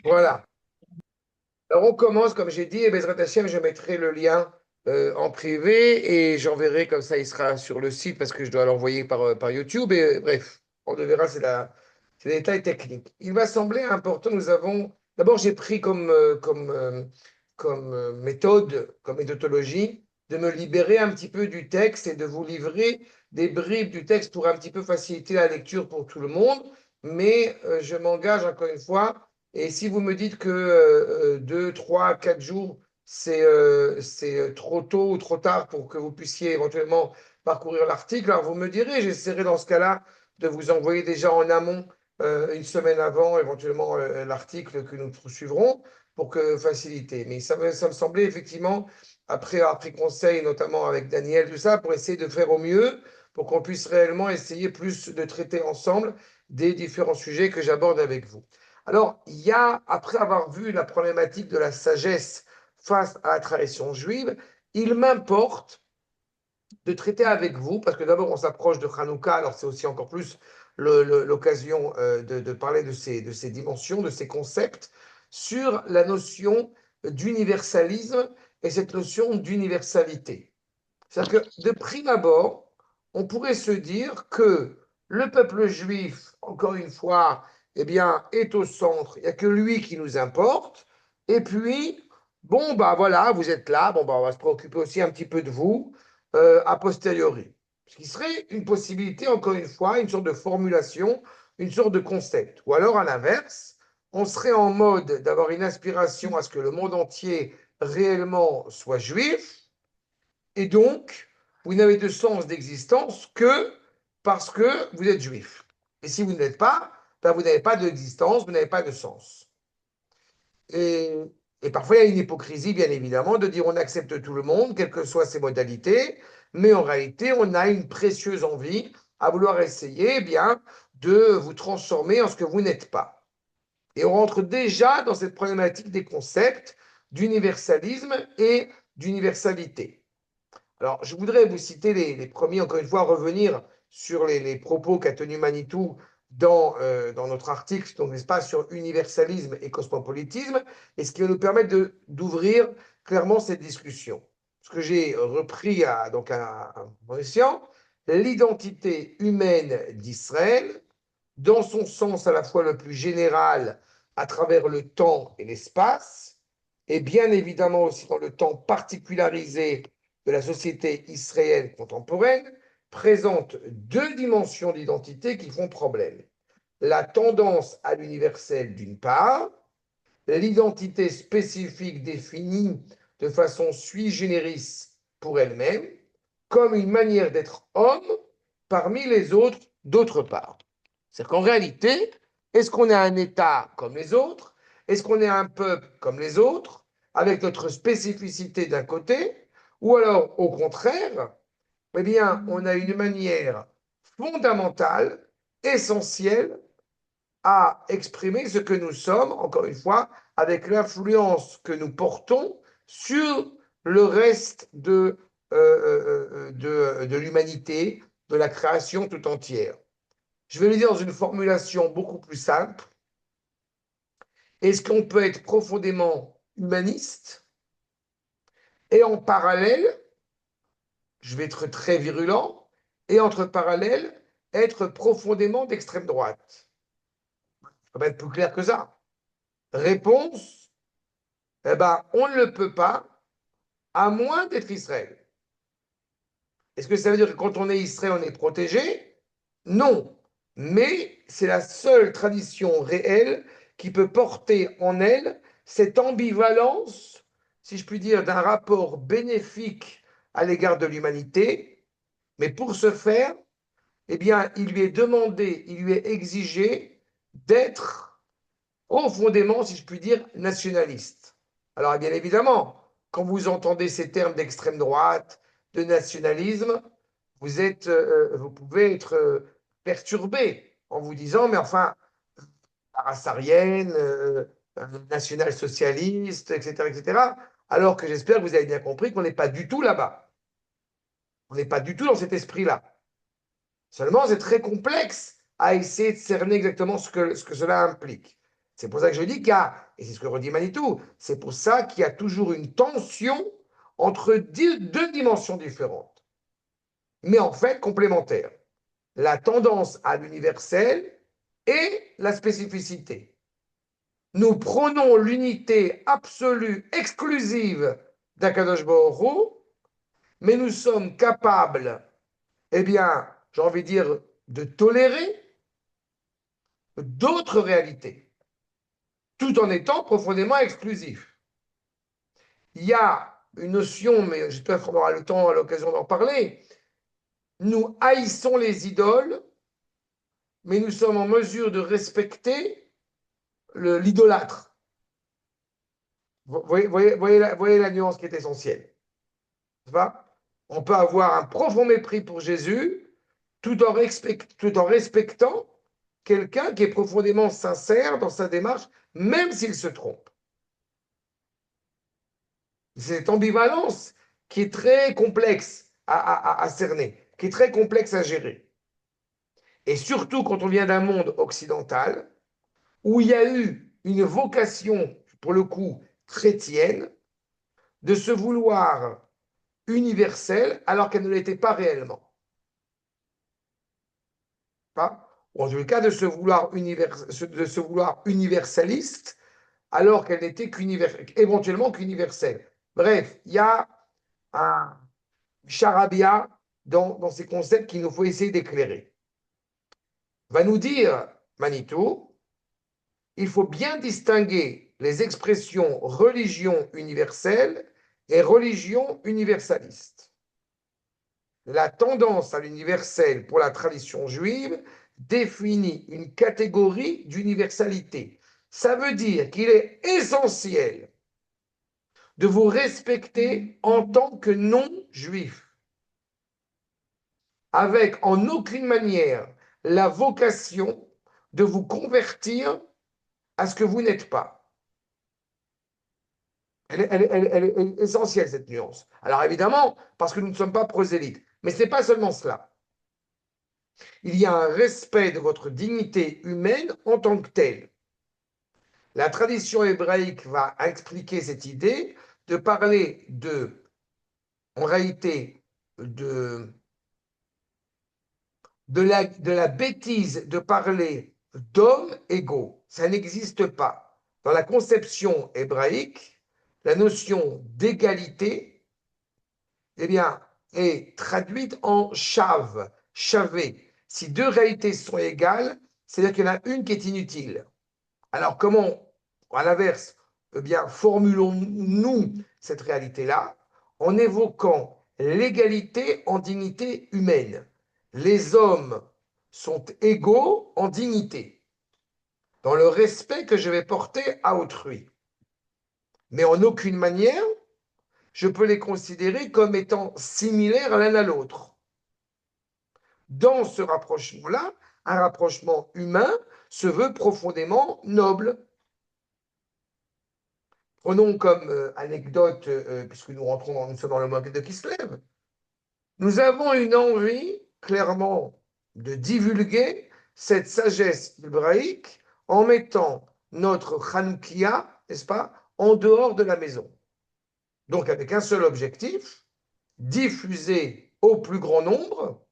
Voilà. Alors, on commence, comme j'ai dit, et Bezrat Hashem, je mettrai le lien en privé et j'enverrai comme ça, il sera sur le site parce que je dois l'envoyer par YouTube. Et bref, on le verra, c'est des détails techniques. Il m'a semblé important, nous avons. D'abord, j'ai pris comme méthode, comme méthodologie, de me libérer un petit peu du texte et de vous livrer des bribes du texte pour un petit peu faciliter la lecture pour tout le monde. Mais je m'engage encore une fois. Et si vous me dites que 2, 3, 4 jours, c'est trop tôt ou trop tard pour que vous puissiez éventuellement parcourir l'article, alors vous me direz, j'essaierai dans ce cas-là de vous envoyer déjà en amont, une semaine avant, éventuellement l'article que nous suivrons pour que faciliter. Mais ça me semblait effectivement, après avoir pris conseil, notamment avec Daniel, tout ça, pour essayer de faire au mieux, pour qu'on puisse réellement essayer plus de traiter ensemble des différents sujets que j'aborde avec vous. Alors, il y a, après avoir vu la problématique de la sagesse face à la tradition juive, il m'importe de traiter avec vous, parce que d'abord on s'approche de Hanouka, alors c'est aussi encore plus l'occasion de parler de ces dimensions, de ces concepts, sur la notion d'universalisme et cette notion d'universalité. C'est-à-dire que de prime abord, on pourrait se dire que le peuple juif, encore une fois, eh bien, est au centre. Il n'y a que lui qui nous importe. Et puis, bon, bah voilà, vous êtes là. Bon, bah, on va se préoccuper aussi un petit peu de vous a posteriori. Ce qui serait une possibilité, encore une fois, une sorte de formulation, une sorte de concept. Ou alors, à l'inverse, on serait en mode d'avoir une aspiration à ce que le monde entier réellement soit juif et donc, vous n'avez de sens d'existence que parce que vous êtes juif. Et si vous ne l'êtes pas, ben vous n'avez pas d'existence, vous n'avez pas de sens. Et, et parfois, il y a une hypocrisie, bien évidemment, de dire on accepte tout le monde, quelles que soient ses modalités, mais en réalité, on a une précieuse envie à vouloir essayer eh bien, de vous transformer en ce que vous n'êtes pas. Et on rentre déjà dans cette problématique des concepts d'universalisme et d'universalité. Alors, je voudrais vous citer les premiers, encore une fois, revenir sur les propos qu'a tenu Manitou dans notre article, donc n'est-ce pas, sur universalisme et cosmopolitisme, et ce qui va nous permettre d'ouvrir clairement cette discussion. Ce que j'ai repris donc à mon escient, l'identité humaine d'Israël, dans son sens à la fois le plus général à travers le temps et l'espace, et bien évidemment aussi dans le temps particularisé de la société israélienne contemporaine, présente deux dimensions d'identité qui font problème. La tendance à l'universel d'une part, l'identité spécifique définie de façon sui generis pour elle-même, comme une manière d'être homme parmi les autres d'autre part. C'est-à-dire qu'en réalité, est-ce qu'on est un État comme les autres? Est-ce qu'on est un peuple comme les autres, avec notre spécificité d'un côté? Ou alors, au contraire, eh bien, on a une manière fondamentale, essentielle, à exprimer ce que nous sommes, encore une fois, avec l'influence que nous portons sur le reste de l'humanité, de la création tout entière. Je vais le dire dans une formulation beaucoup plus simple. Est-ce qu'on peut être profondément humaniste et en parallèle, je vais être très virulent, et entre parallèles, être profondément d'extrême droite? Ça peut pas être plus clair que ça. Réponse, eh ben, on ne le peut pas à moins d'être Israël. Est-ce que ça veut dire que quand on est Israël, on est protégé? Non. Mais c'est la seule tradition réelle qui peut porter en elle cette ambivalence, si je puis dire, d'un rapport bénéfique à l'égard de l'humanité. Mais pour ce faire, eh bien, il lui est demandé, il lui est exigé d'être profondément, si je puis dire, nationaliste. Alors, bien évidemment, quand vous entendez ces termes d'extrême droite, de nationalisme, vous pouvez être perturbé en vous disant, mais enfin, la race aryenne, national-socialiste, etc., etc., alors que j'espère que vous avez bien compris qu'on n'est pas du tout là-bas. On n'est pas du tout dans cet esprit-là. Seulement, c'est très complexe à essayer de cerner exactement ce que cela implique. C'est pour ça que je dis qu'il y a, et c'est ce que redit Manitou, c'est pour ça qu'il y a toujours une tension entre deux dimensions différentes, mais en fait complémentaires. La tendance à l'universel et la spécificité. Nous prenons l'unité absolue, exclusive d'Akadosh Baruch Hu, mais nous sommes capables, eh bien, j'ai envie de dire, de tolérer d'autres réalités, tout en étant profondément exclusifs. Il y a une notion, mais j'espère qu'on aura le temps, l'occasion d'en parler. Nous haïssons les idoles, mais nous sommes en mesure de respecter l'idolâtre. Voyez la nuance qui est essentielle. On peut avoir un profond mépris pour Jésus tout en respectant quelqu'un qui est profondément sincère dans sa démarche, même s'il se trompe. C'est cette ambivalence qui est très complexe à cerner, qui est très complexe à gérer. Et surtout quand on vient d'un monde occidental, où il y a eu une vocation, pour le coup, chrétienne, de se vouloir universelle alors qu'elle ne l'était pas réellement. Pas ou en tout cas de se vouloir universaliste alors qu'elle n'était éventuellement qu'universelle. Bref, il y a un charabia dans ces concepts qu'il nous faut essayer d'éclairer. Va nous dire, Manitou, il faut bien distinguer les expressions religion universelle et religion universaliste. La tendance à l'universel pour la tradition juive définit une catégorie d'universalité. Ça veut dire qu'il est essentiel de vous respecter en tant que non-juif, avec en aucune manière la vocation de vous convertir à ce que vous n'êtes pas. Elle est essentielle, cette nuance. Alors évidemment, parce que nous ne sommes pas prosélytes, mais ce n'est pas seulement cela. Il y a un respect de votre dignité humaine en tant que telle. La tradition hébraïque va expliquer cette idée de parler en réalité, de la bêtise de parler d'hommes égaux. Ça n'existe pas. Dans la conception hébraïque, la notion d'égalité, eh bien, est traduite en chav, chavé. Si deux réalités sont égales, c'est-à-dire qu'il y en a une qui est inutile. Alors, comment, à l'inverse, eh bien, formulons-nous cette réalité-là en évoquant l'égalité en dignité humaine. Les hommes sont égaux en dignité, dans le respect que je vais porter à autrui. Mais en aucune manière, je peux les considérer comme étant similaires l'un à l'autre. Dans ce rapprochement-là, un rapprochement humain se veut profondément noble. Prenons comme anecdote, puisque nous sommes dans le mois de Kislev, nous avons une envie, clairement, de divulguer cette sagesse hébraïque en mettant notre Hanoukia, n'est-ce pas, en dehors de la maison. Donc avec un seul objectif, diffuser au plus grand nombre,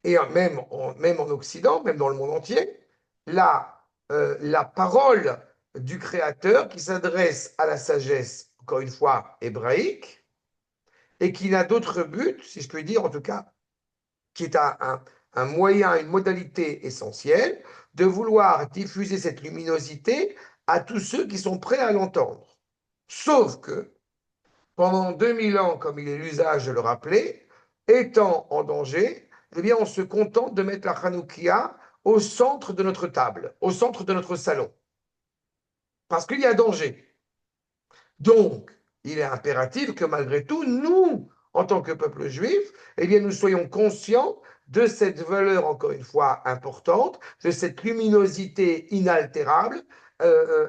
et même en Occident, même dans le monde entier, la parole du Créateur qui s'adresse à la sagesse, encore une fois, hébraïque, et qui n'a d'autre but, si je puis dire, en tout cas, qui est un moyen, une modalité essentielle, de vouloir diffuser cette luminosité à tous ceux qui sont prêts à l'entendre. Sauf que, pendant 2000 ans, comme il est l'usage de le rappeler, étant en danger, eh bien, on se contente de mettre la Hanoukia au centre de notre table, au centre de notre salon. Parce qu'il y a danger. Donc, il est impératif que malgré tout, nous, en tant que peuple juif, eh bien, nous soyons conscients de cette valeur, encore une fois, importante, de cette luminosité inaltérable,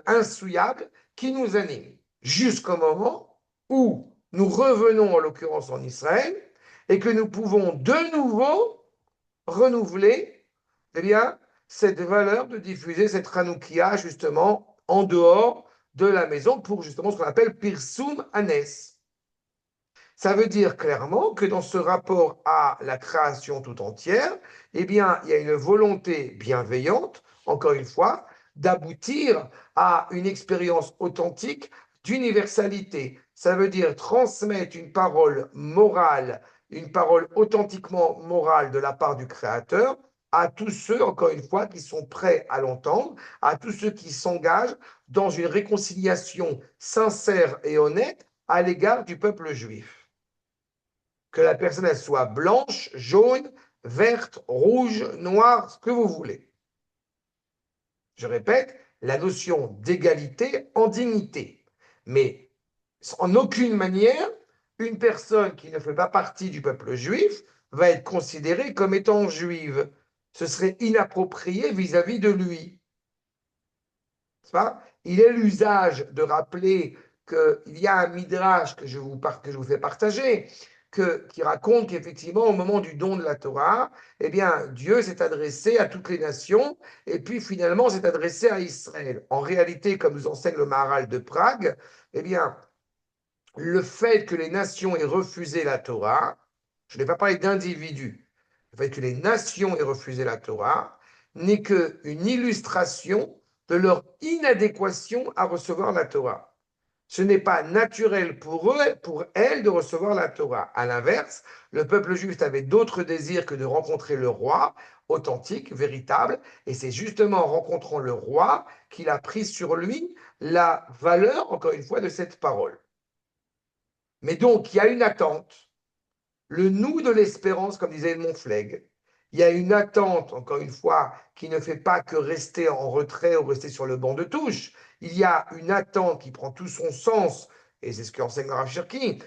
insouillable, qui nous anime, jusqu'au moment où nous revenons, en l'occurrence en Israël, et que nous pouvons de nouveau renouveler, eh bien, cette valeur de diffuser cette Hanoukia justement en dehors de la maison pour justement ce qu'on appelle Pirsum Anes. Ça veut dire clairement que dans ce rapport à la création tout entière, eh bien, il y a une volonté bienveillante, encore une fois, d'aboutir à une expérience authentique d'universalité. Ça veut dire transmettre une parole morale, une parole authentiquement morale de la part du Créateur à tous ceux, encore une fois, qui sont prêts à l'entendre, à tous ceux qui s'engagent dans une réconciliation sincère et honnête à l'égard du peuple juif. Que la personne elle soit blanche, jaune, verte, rouge, noire, ce que vous voulez. Je répète, la notion d'égalité en dignité. Mais en aucune manière, une personne qui ne fait pas partie du peuple juif va être considérée comme étant juive. Ce serait inapproprié vis-à-vis de lui. Pas? Il est l'usage de rappeler qu'il y a un midrash que je vous fais partager, qui raconte qu'effectivement, au moment du don de la Torah, eh bien, Dieu s'est adressé à toutes les nations et puis finalement s'est adressé à Israël. En réalité, comme nous enseigne le Maharal de Prague, eh bien, le fait que les nations aient refusé la Torah, je n'ai pas parlé d'individus, le fait que les nations aient refusé la Torah n'est qu'une illustration de leur inadéquation à recevoir la Torah. Ce n'est pas naturel pour eux, pour elles, de recevoir la Torah. À l'inverse, le peuple juif avait d'autres désirs que de rencontrer le roi, authentique, véritable, et c'est justement en rencontrant le roi qu'il a pris sur lui la valeur, encore une fois, de cette parole. Mais donc, il y a une attente, le nous de l'espérance, comme disait Edmond Flegg. Il y a une attente, encore une fois, qui ne fait pas que rester en retrait ou rester sur le banc de touche. Il y a une attente qui prend tout son sens, et c'est ce qu'enseigne le Rav Cherki,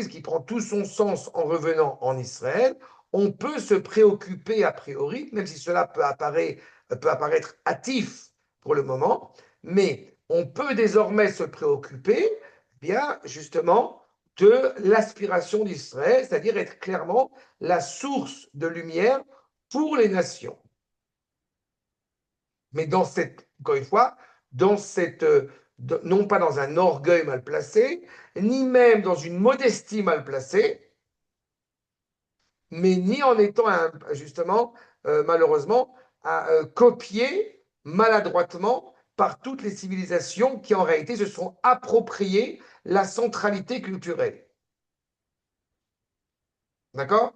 ce qui prend tout son sens en revenant en Israël. On peut se préoccuper a priori, même si cela peut apparaître hâtif pour le moment, mais on peut désormais se préoccuper, bien justement, de l'aspiration d'Israël, c'est-à-dire être clairement la source de lumière pour les nations. Mais dans cette, encore une fois, dans cette, non pas dans un orgueil mal placé, ni même dans une modestie mal placée, mais ni en étant justement, malheureusement, copié maladroitement par toutes les civilisations qui en réalité se sont appropriées la centralité culturelle. D'accord?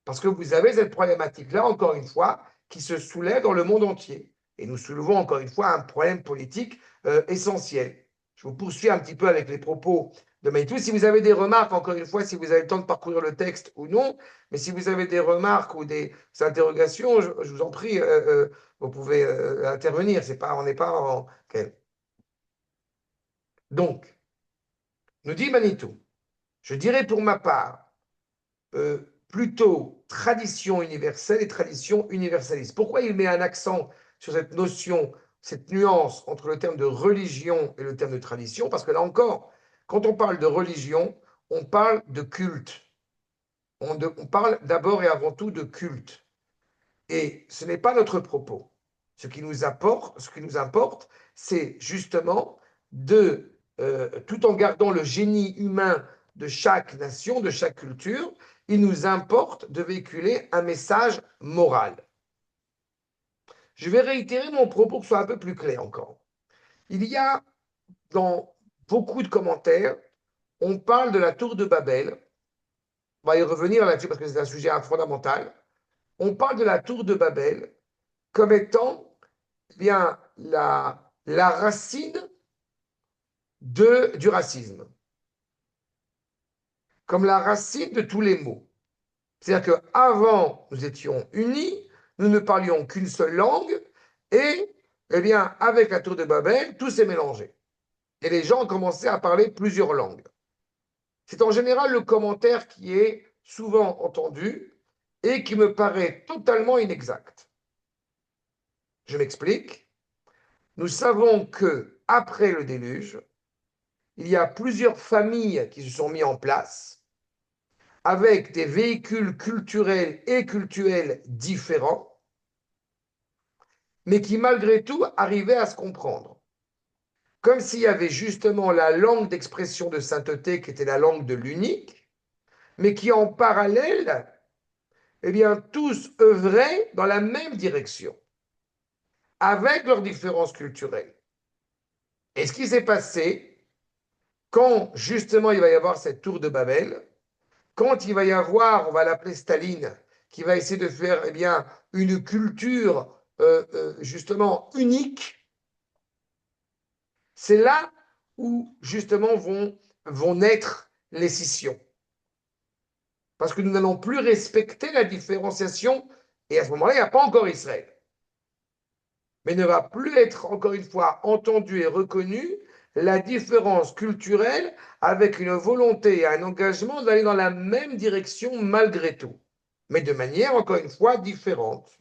Parce que vous avez cette problématique-là, encore une fois, qui se soulève dans le monde entier. Et nous soulevons encore une fois un problème politique essentiel. Je vous poursuis un petit peu avec les propos de Maïtou. Si vous avez des remarques, encore une fois, si vous avez le temps de parcourir le texte ou non, mais si vous avez des remarques ou des interrogations, je vous en prie, vous pouvez intervenir. C'est pas, on n'est pas en... Okay. Donc, nous dit Manitou, je dirais pour ma part, plutôt tradition universelle et tradition universaliste. Pourquoi il met un accent sur cette notion, cette nuance entre le terme de religion et le terme de tradition? Parce que là encore, quand on parle de religion, on parle de culte. On parle d'abord et avant tout de culte. Et ce n'est pas notre propos. Ce qui nous importe, c'est justement tout en gardant le génie humain de chaque nation, de chaque culture, il nous importe de véhiculer un message moral. Je vais réitérer mon propos pour que ce soit un peu plus clair encore. Il y a dans beaucoup de commentaires, on parle de la tour de Babel. On va y revenir là-dessus parce que c'est un sujet fondamental. On parle de la tour de Babel comme étant bien la racine du racisme, comme la racine de tous les maux. C'est-à-dire qu'avant, nous étions unis, nous ne parlions qu'une seule langue, et eh bien, avec la tour de Babel, tout s'est mélangé. Et les gens ont commencé à parler plusieurs langues. C'est en général le commentaire qui est souvent entendu et qui me paraît totalement inexact. Je m'explique. Nous savons que après le déluge, il y a plusieurs familles qui se sont mises en place avec des véhicules culturels et cultuels différents mais qui malgré tout arrivaient à se comprendre. Comme s'il y avait justement la langue d'expression de sainteté qui était la langue de l'unique, mais qui en parallèle, eh bien, tous œuvraient dans la même direction, avec leurs différences culturelles. Et ce qui s'est passé, quand justement il va y avoir cette tour de Babel, quand il va y avoir, on va l'appeler Staline, qui va essayer de faire eh bien, une culture justement unique, c'est là où justement vont naître les scissions. Parce que nous n'allons plus respecter la différenciation, et à ce moment-là, il n'y a pas encore Israël. Mais ne va plus être, encore une fois, entendu et reconnu la différence culturelle avec une volonté et un engagement d'aller dans la même direction malgré tout, mais de manière, encore une fois, différente.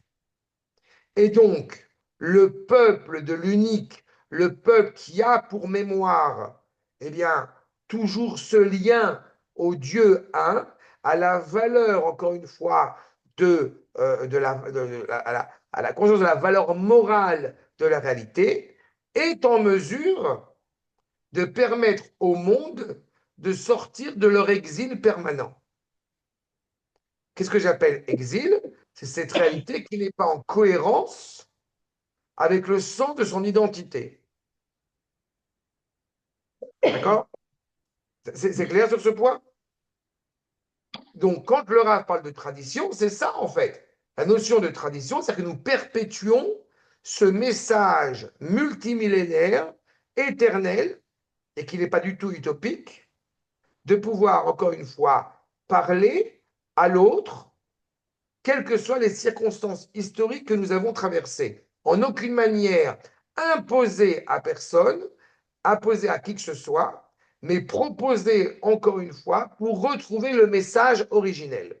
Et donc, le peuple de l'unique, le peuple qui a pour mémoire, eh bien, toujours ce lien au Dieu un, à la valeur, encore une fois, à la conscience de la valeur morale de la réalité, est en mesure de permettre au monde de sortir de leur exil permanent. Qu'est-ce que j'appelle exil? C'est cette réalité qui n'est pas en cohérence avec le sens de son identité. D'accord? C'est clair sur ce point? Donc, quand le Rav parle de tradition, c'est ça en fait. La notion de tradition, c'est que nous perpétuons ce message multimillénaire, éternel, et qui n'est pas du tout utopique, de pouvoir, encore une fois, parler à l'autre, quelles que soient les circonstances historiques que nous avons traversées. En aucune manière imposer à personne, imposer à qui que ce soit, mais proposer encore une fois pour retrouver le message originel.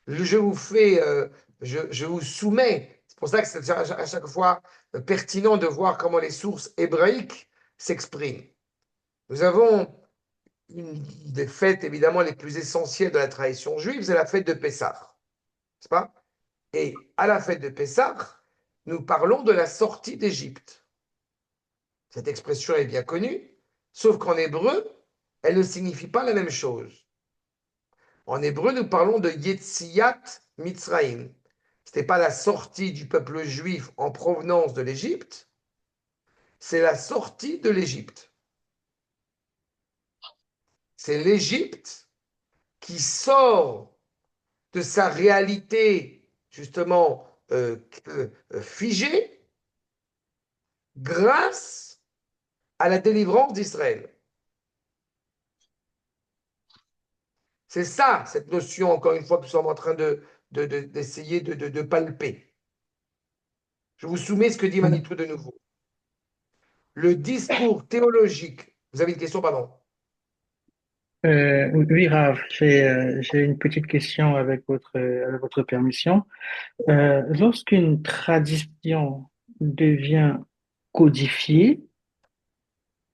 Je vous fais, je vous soumets, c'est pour ça que c'est à chaque fois pertinent de voir comment les sources hébraïques s'expriment. Nous avons une des fêtes évidemment les plus essentielles de la tradition juive, c'est la fête de Pessah, n'est-ce pas? Et à la fête de Pessah, nous parlons de la sortie d'Égypte. Cette expression est bien connue, sauf qu'en hébreu, elle ne signifie pas la même chose. En hébreu, nous parlons de Yetziat Mitzrayim. Ce n'est pas la sortie du peuple juif en provenance de l'Égypte, c'est la sortie de l'Égypte. C'est l'Égypte qui sort de sa réalité justement figée grâce à la délivrance d'Israël. C'est ça, cette notion, encore une fois, que nous sommes en train d'essayer de palper. Je vous soumets ce que dit Manitou de nouveau. Le discours théologique. Vous avez une question, pardon? Oui, Rav, j'ai une petite question avec votre permission. Lorsqu'une tradition devient codifiée,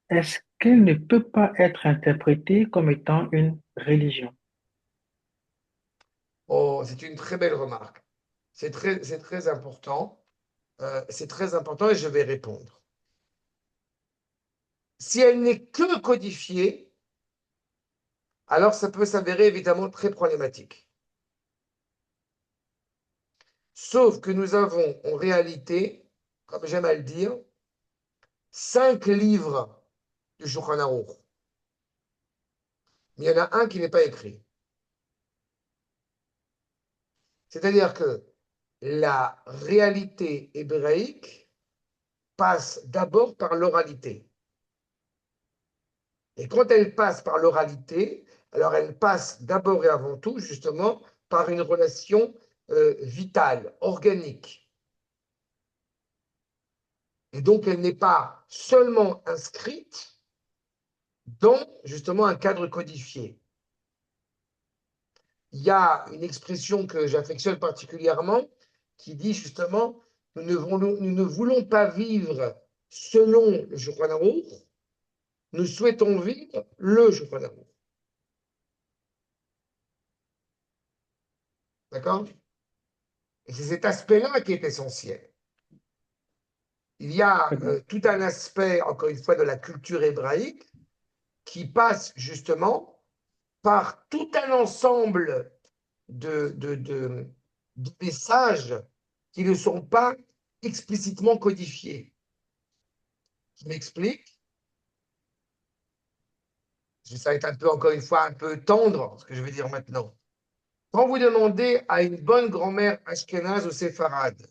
est-ce qu'elle ne peut pas être interprétée comme étant une religion? Oh, c'est une très belle remarque. C'est très important. C'est très important et je vais répondre. Si elle n'est que codifiée, alors ça peut s'avérer évidemment très problématique. Sauf que nous avons en réalité, comme j'aime à le dire, 5 livres du Shulchan Aruch. Mais il y en a un qui n'est pas écrit. C'est-à-dire que la réalité hébraïque passe d'abord par l'oralité. Et quand elle passe par l'oralité, alors elle passe d'abord et avant tout, justement, par une relation vitale, organique. Et donc, elle n'est pas seulement inscrite dans, justement, un cadre codifié. Il y a une expression que j'affectionne particulièrement qui dit justement, nous ne voulons pas vivre selon le Shulchan Aruch, nous souhaitons vivre le Shulchan Aruch. D'accord? Et c'est cet aspect-là qui est essentiel. Il y a Très bien. tout un aspect, encore une fois, de la culture hébraïque qui passe justement par tout un ensemble de messages qui ne sont pas explicitement codifiés. Je m'explique. Ça va être un peu, encore une fois, un peu tendre, ce que je vais dire maintenant. Quand vous demandez à une bonne grand-mère ashkénaze ou séfarade,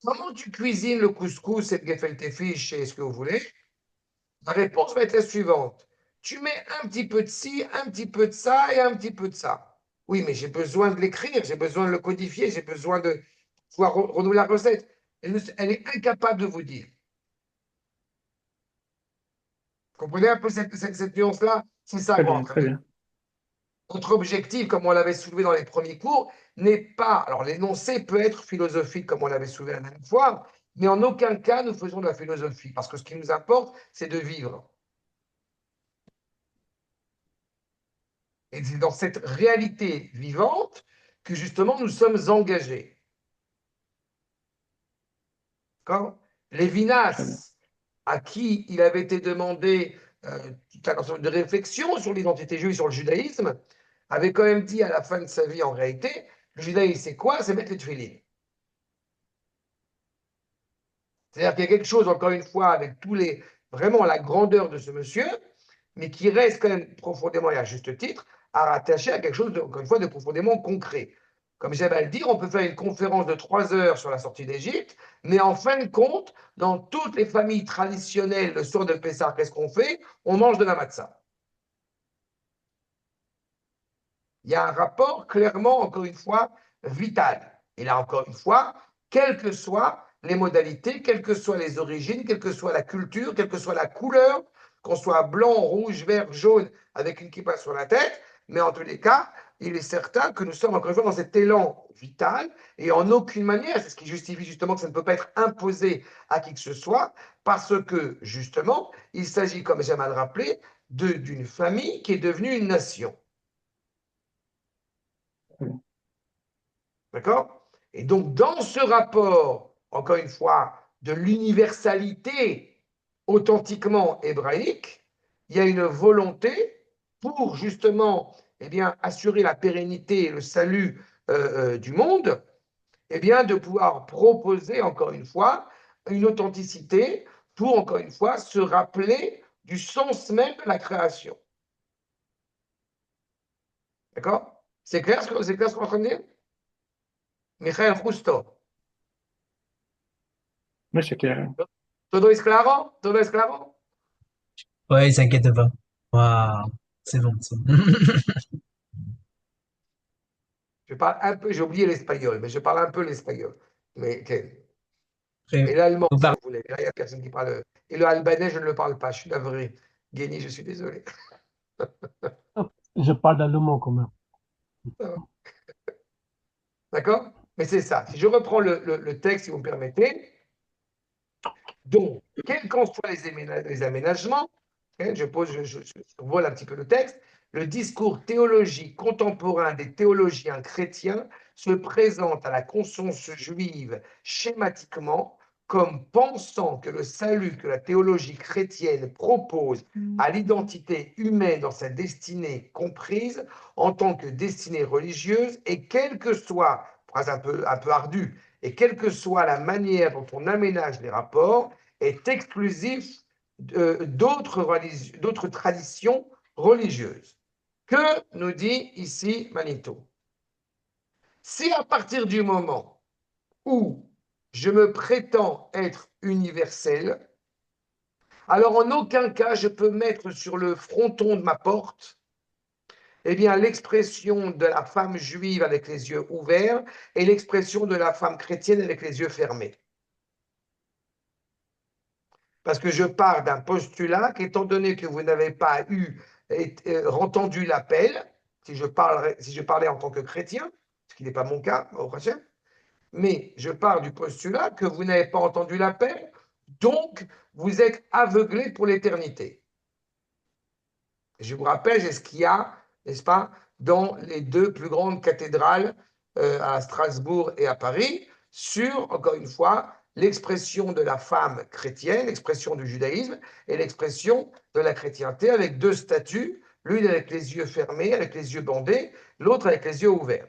comment tu cuisines le couscous et le gefilte fish et ce que vous voulez, la réponse va être la suivante. Tu mets un petit peu de ci, un petit peu de ça et un petit peu de ça. Oui, mais j'ai besoin de l'écrire, j'ai besoin de le codifier, j'ai besoin de pouvoir renouveler la recette. Elle est incapable de vous dire. Vous comprenez un peu cette nuance-là? C'est ça Très qu'on est en bien, train très de dire. bien. Notre objectif, comme on l'avait soulevé dans les premiers cours, n'est pas. Alors, l'énoncé peut être philosophique, comme on l'avait soulevé la dernière fois, mais en aucun cas nous faisons de la philosophie, parce que ce qui nous importe, c'est de vivre. Et c'est dans cette réalité vivante que justement nous sommes engagés. Quand Très bien. Lévinas, à qui il avait été demandé tout un ensemble de réflexions sur l'identité juive, sur le judaïsme, avait quand même dit à la fin de sa vie, en réalité, le judaïsme, c'est quoi? C'est mettre les tefilines. C'est-à-dire qu'il y a quelque chose, encore une fois, avec vraiment la grandeur de ce monsieur, mais qui reste quand même profondément, et à juste titre, à rattacher à quelque chose, encore une fois, de profondément concret. Comme j'aime à le dire, on peut faire une conférence de 3 heures sur la sortie d'Égypte, mais en fin de compte, dans toutes les familles traditionnelles, le soir de Pessah, qu'est-ce qu'on fait? On mange de la matzah. Il y a un rapport clairement, encore une fois, vital. Et là, encore une fois, quelles que soient les modalités, quelles que soient les origines, quelle que soit la culture, quelle que soit la couleur, qu'on soit blanc, rouge, vert, jaune, avec une kippa sur la tête, mais en tous les cas, il est certain que nous sommes encore une fois dans cet élan vital et en aucune manière, c'est ce qui justifie justement que ça ne peut pas être imposé à qui que ce soit, parce que justement, il s'agit, comme j'aime à le rappeler, d'une famille qui est devenue une nation. Très bien. D'accord? Et donc, dans ce rapport, encore une fois, de l'universalité authentiquement hébraïque, il y a une volonté pour justement eh bien, assurer la pérennité et le salut du monde, eh bien, de pouvoir proposer, encore une fois, une authenticité pour, encore une fois, se rappeler du sens même de la création. D'accord? C'est clair ce qu'on est en train de dire? Michael Justo. Mais c'est clair. ¿Todo es claro? ¿Todo es claro? Ouais, s'inquiète pas. Waouh, c'est bon, c'est bon. Je parle un peu, j'ai oublié l'espagnol, mais je parle un peu l'espagnol. Mais, Après, et l'allemand, vous si parlez, vous voulez. Là, il n'y a personne qui parle. Et le albanais, je ne le parle pas. Je suis navré. Guéni, je suis désolé. Je parle d'allemand quand même. D'accord? Mais c'est ça. Si je reprends le texte, si vous me permettez, donc, quels qu'en soient les aménagements, hein, je vole un petit peu le texte, le discours théologique contemporain des théologiens chrétiens se présente à la conscience juive schématiquement comme pensant que le salut que la théologie chrétienne propose à l'identité humaine dans sa destinée comprise en tant que destinée religieuse, et quelle que soit, phrase un peu ardue, et quelle que soit la manière dont on aménage les rapports, est exclusif d'autres traditions religieuses. Que nous dit ici Manito? Si à partir du moment où je me prétends être universel, alors en aucun cas je peux mettre sur le fronton de ma porte eh bien, l'expression de la femme juive avec les yeux ouverts et l'expression de la femme chrétienne avec les yeux fermés. Parce que je pars d'un postulat qu'étant donné que vous n'avez pas entendu l'appel, si je parlais en tant que chrétien, ce qui n'est pas mon cas, au prochain, mais je pars du postulat que vous n'avez pas entendu l'appel, donc vous êtes aveuglé pour l'éternité. Je vous rappelle, c'est ce qu'il y a, n'est-ce pas, dans les deux plus grandes cathédrales à Strasbourg et à Paris, sur, encore une fois, l'expression de la femme chrétienne, l'expression du judaïsme et l'expression de la chrétienté avec deux statues, l'une avec les yeux fermés, avec les yeux bandés, l'autre avec les yeux ouverts.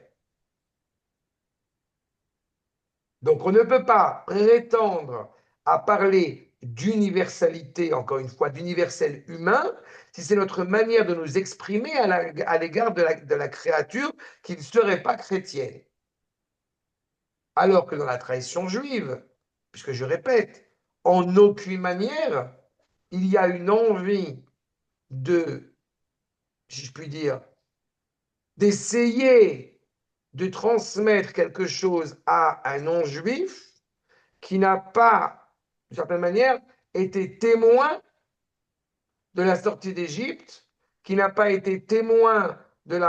Donc on ne peut pas prétendre à parler d'universalité, encore une fois, d'universel humain, si c'est notre manière de nous exprimer à l'égard de la créature qui ne serait pas chrétienne. Alors que dans la tradition juive, puisque je répète, en aucune manière, il y a une envie de, si je puis dire, d'essayer de transmettre quelque chose à un non-juif qui n'a pas, d'une certaine manière, été témoin de la sortie d'Égypte, qui n'a pas été témoin de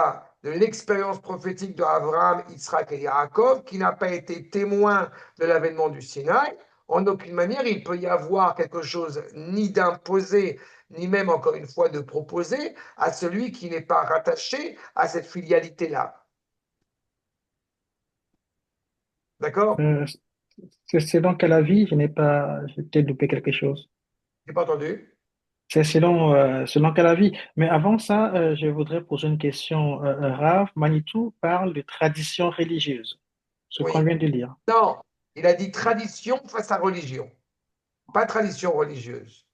l'expérience prophétique d'Abraham, Yitzhak et Yaakov, qui n'a pas été témoin de l'avènement du Sinaï. En aucune manière, il peut y avoir quelque chose ni d'imposé, ni même, encore une fois, de proposer à celui qui n'est pas rattaché à cette filialité-là. D'accord? Euh, c'est selon quel avis? J'ai peut-être loupé quelque chose. J'ai pas entendu? C'est selon quel avis? Mais avant ça, je voudrais poser une question. Rav Manitou parle de tradition religieuse, ce qu'on Oui. vient de lire. Non, il a dit tradition face à religion, pas tradition religieuse.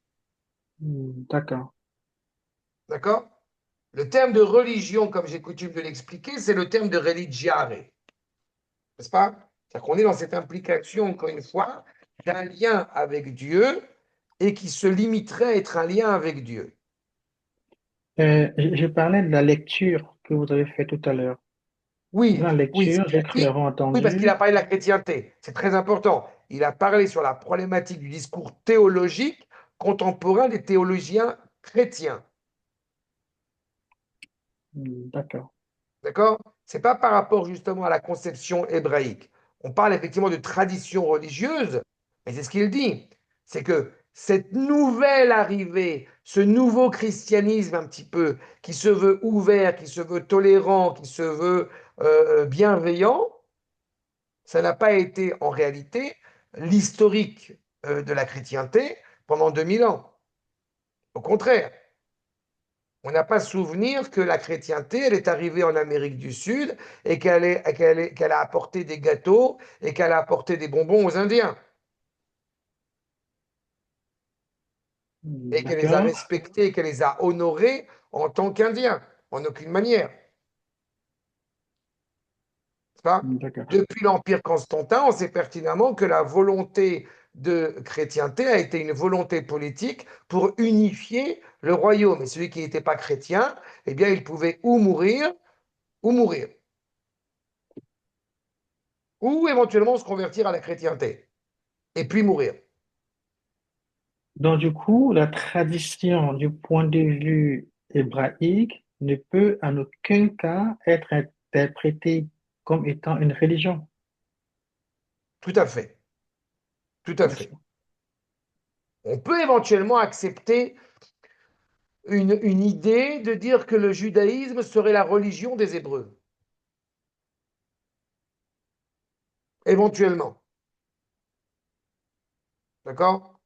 D'accord. D'accord? Le terme de religion, comme j'ai coutume de l'expliquer, c'est le terme de religiare, n'est-ce pas? C'est-à-dire qu'on est dans cette implication, encore une fois, d'un lien avec Dieu et qui se limiterait à être un lien avec Dieu. Je parlais de la lecture que vous avez faite tout à l'heure. Dans Oui, la oui, lecture, j'ai oui, clairement oui, parce qu'il a entendu. parlé de la chrétienté. C'est très important. Il a parlé sur la problématique du discours théologique contemporain des théologiens chrétiens. D'accord. D'accord? C'est pas par rapport justement à la conception hébraïque. On parle effectivement de tradition religieuse, mais c'est ce qu'il dit. C'est que cette nouvelle arrivée, ce nouveau christianisme un petit peu, qui se veut ouvert, qui se veut tolérant, qui se veut bienveillant, ça n'a pas été en réalité l'historique de la chrétienté pendant 2000 ans. Au contraire, on n'a pas souvenir que la chrétienté, elle est arrivée en Amérique du Sud et qu'elle a apporté des gâteaux et qu'elle a apporté des bonbons aux Indiens et qu'elle les a D'accord. respectés et qu'elle les a honorés en tant qu'Indiens, en aucune manière. C'est pas? D'accord. Depuis l'Empire Constantin, on sait pertinemment que la volonté de chrétienté a été une volonté politique pour unifier le royaume. Et celui qui n'était pas chrétien, eh bien, il pouvait ou mourir, ou éventuellement se convertir à la chrétienté, et puis mourir. Donc, du coup, la tradition du point de vue hébraïque ne peut en aucun cas être interprétée comme étant une religion, Tout à fait, tout à n'est-ce fait. pas? On peut éventuellement accepter une idée de dire que le judaïsme serait la religion des Hébreux, éventuellement. D'accord?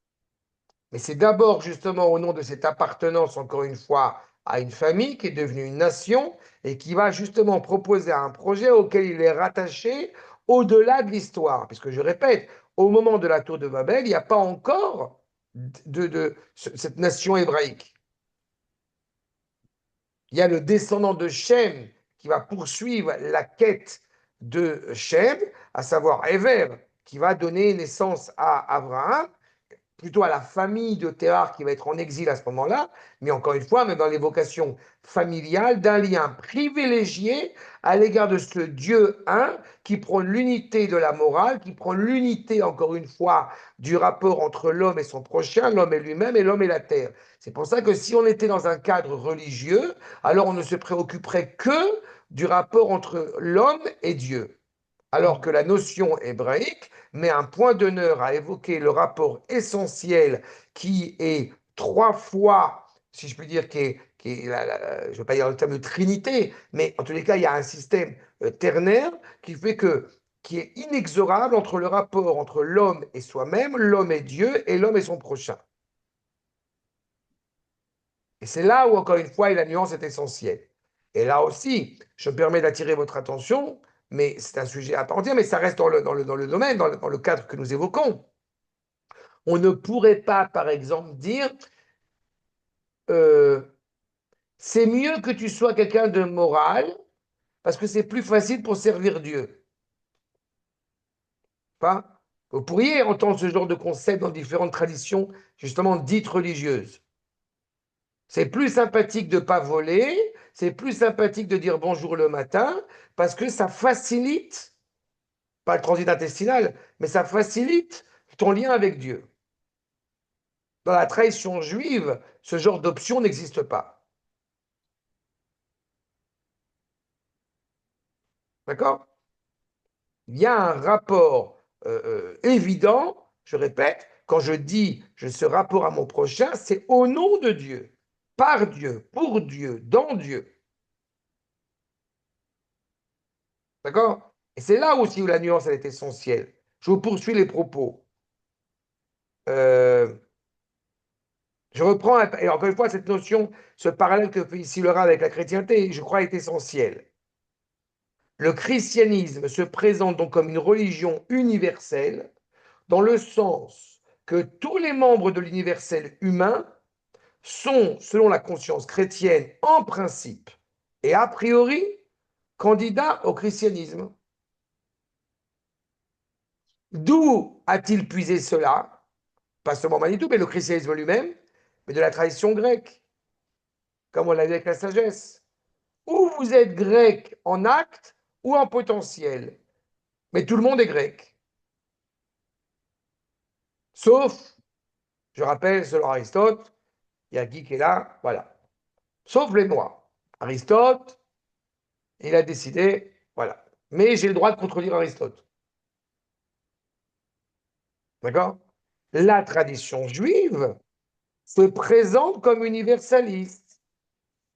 Mais c'est d'abord justement au nom de cette appartenance, encore une fois, à une famille qui est devenue une nation et qui va justement proposer un projet auquel il est rattaché au-delà de l'histoire. Puisque je répète, au moment de la tour de Babel, il n'y a pas encore cette nation hébraïque. Il y a le descendant de Shem qui va poursuivre la quête de Shem, à savoir Ever, qui va donner naissance à Abraham, plutôt à la famille de Théar qui va être en exil à ce moment-là, mais encore une fois, même dans l'évocation familiale, d'un lien privilégié à l'égard de ce Dieu un qui prône l'unité de la morale, qui prône l'unité, encore une fois, du rapport entre l'homme et son prochain, l'homme et lui-même et l'homme et la terre. C'est pour ça que si on était dans un cadre religieux, alors on ne se préoccuperait que du rapport entre l'homme et Dieu. Alors que la notion hébraïque met un point d'honneur à évoquer le rapport essentiel qui est trois fois, si je puis dire, je ne veux pas dire le terme de trinité, mais en tous les cas, il y a un système ternaire qui fait qui est inexorable entre le rapport entre l'homme et soi-même, l'homme et Dieu, et l'homme et son prochain. Et c'est là où, encore une fois, la nuance est essentielle. Et là aussi, je me permets d'attirer votre attention, mais c'est un sujet à part entière, mais ça reste dans le domaine, dans le cadre que nous évoquons. On ne pourrait pas, par exemple, dire euh, c'est mieux que tu sois quelqu'un de moral parce que c'est plus facile pour servir Dieu. Pas? Vous pourriez entendre ce genre de concept dans différentes traditions, justement dites religieuses. C'est plus sympathique de ne pas voler, c'est plus sympathique de dire bonjour le matin, parce que ça facilite, pas le transit intestinal, mais ça facilite ton lien avec Dieu. Dans la tradition juive, ce genre d'option n'existe pas. D'accord? Il y a un rapport évident, je répète, quand je dis ce rapport à mon prochain, c'est au nom de Dieu, par Dieu, pour Dieu, dans Dieu. D'accord? Et c'est là aussi où la nuance elle est essentielle. Je vous poursuis les propos. Euh, je reprends, et encore une fois, cette notion, ce parallèle que fait ici Laura avec la chrétienté, je crois, est essentiel. Le christianisme se présente donc comme une religion universelle, dans le sens que tous les membres de l'universel humain sont, selon la conscience chrétienne, en principe et a priori, candidats au christianisme. D'où a-t-il puisé cela? Pas seulement Manitou, mais le christianisme lui-même, mais de la tradition grecque, comme on l'a vu avec la sagesse. Ou vous êtes grec en acte ou en potentiel, mais tout le monde est grec. Sauf, je rappelle, selon Aristote, il y a Guy qui est là, voilà. Sauf les Noirs. Aristote, il a décidé, voilà. Mais j'ai le droit de contredire Aristote. D'accord? La tradition juive se présente comme universaliste,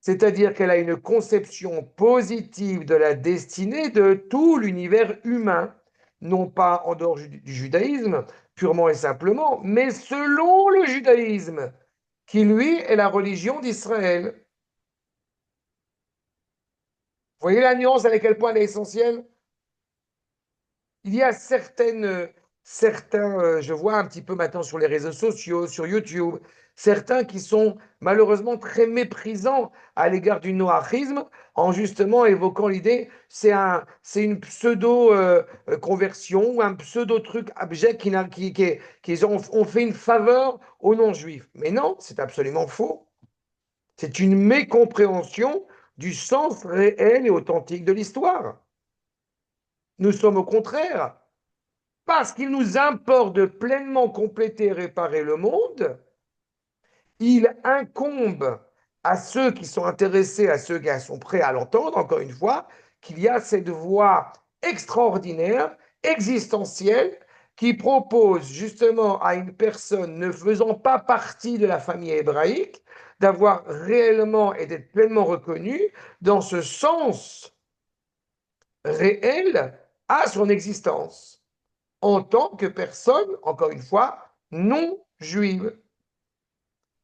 c'est-à-dire qu'elle a une conception positive de la destinée de tout l'univers humain, non pas en dehors du judaïsme, purement et simplement, mais selon le judaïsme, qui lui est la religion d'Israël. Vous voyez la nuance à quel point elle est essentielle? Il y a certains, je vois un petit peu maintenant sur les réseaux sociaux, sur YouTube, certains qui sont malheureusement très méprisants à l'égard du noachisme, en justement évoquant l'idée, c'est une pseudo-conversion ou un pseudo-truc abject qui ont fait une faveur aux non-juifs. Mais non, c'est absolument faux. C'est une mécompréhension du sens réel et authentique de l'histoire. Nous sommes au contraire parce qu'il nous importe de pleinement compléter et réparer le monde, il incombe à ceux qui sont intéressés, à ceux qui sont prêts à l'entendre, encore une fois, qu'il y a cette voie extraordinaire, existentielle, qui propose justement à une personne ne faisant pas partie de la famille hébraïque d'avoir réellement et d'être pleinement reconnue dans ce sens réel à son existence en tant que personne, encore une fois, non juive,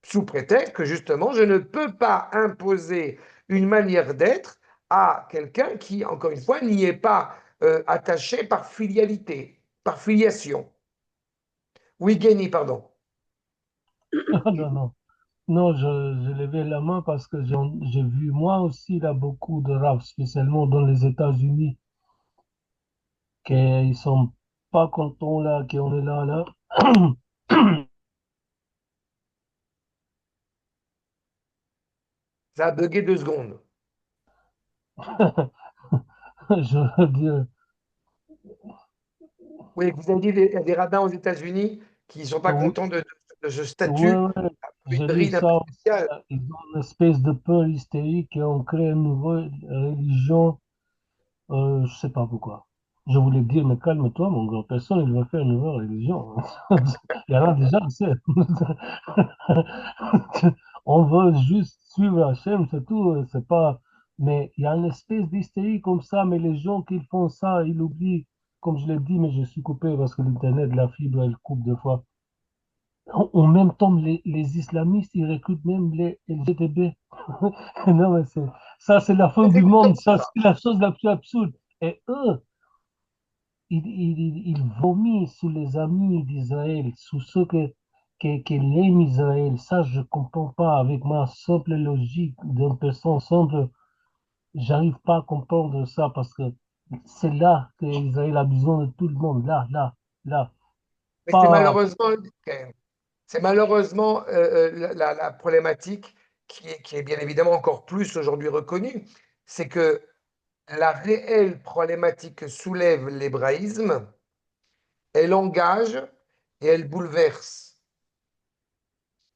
sous prétexte que justement, je ne peux pas imposer une manière d'être à quelqu'un qui, encore une fois, n'y est pas attaché par filialité, par filiation. Oui, Guéni, pardon. Non, non. Non, je levais la main parce que j'ai vu moi aussi là beaucoup de rap, spécialement dans les États-Unis, qu'ils sont pas contents là, qu'on est là, là. Ça a bugué 2 secondes. Je veux dire, Oui, vous avez dit il y a des rabbins aux États-Unis qui ne sont pas oui, contents de ce ouais, statut, ouais, une j'ai lu bride un peu ça. spéciale. Ils ont une espèce de peur hystérique et ont créé une nouvelle religion. Je sais pas pourquoi. Je voulais dire, mais calme-toi, mon grand, personne ne va faire une nouvelle religion. Il y en a déjà assez. On veut juste suivre Hachem, c'est tout. C'est pas. Mais il y a une espèce d'hystérie comme ça, mais les gens qui font ça, ils oublient, comme je l'ai dit, mais je suis coupé parce que l'Internet, la fibre, elle coupe deux fois. En même temps, les islamistes, ils recrutent même les LGTB. Non, mais ça, c'est la fin C'est du monde. exactement Ça, ça. c'est la chose la plus absurde. Et eux, ils vomissent sur les amis d'Israël, sur ceux qui aiment Israël. Ça, je comprends pas avec ma simple logique d'une personne simple. J'arrive pas à comprendre ça parce que c'est là que Israël a besoin de tout le monde. Là, là, là. Mais Pas. c'est malheureusement la problématique qui est bien évidemment encore plus aujourd'hui reconnue, c'est que la réelle problématique que soulève l'hébraïsme, elle engage et elle bouleverse.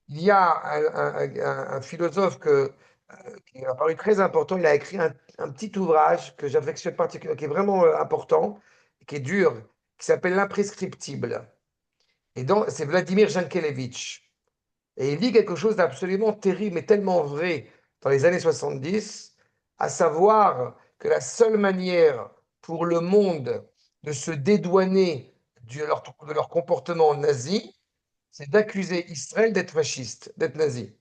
Il y a un philosophe qui est apparu très important, il a écrit un petit ouvrage que j'affectionne particulièrement, qui est vraiment important, qui est dur, qui s'appelle L'imprescriptible. C'est Vladimir Jankélévitch. Et il dit quelque chose d'absolument terrible, mais tellement vrai dans les années 70, à savoir que la seule manière pour le monde de se dédouaner de leur comportement nazi, c'est d'accuser Israël d'être fasciste, d'être nazi.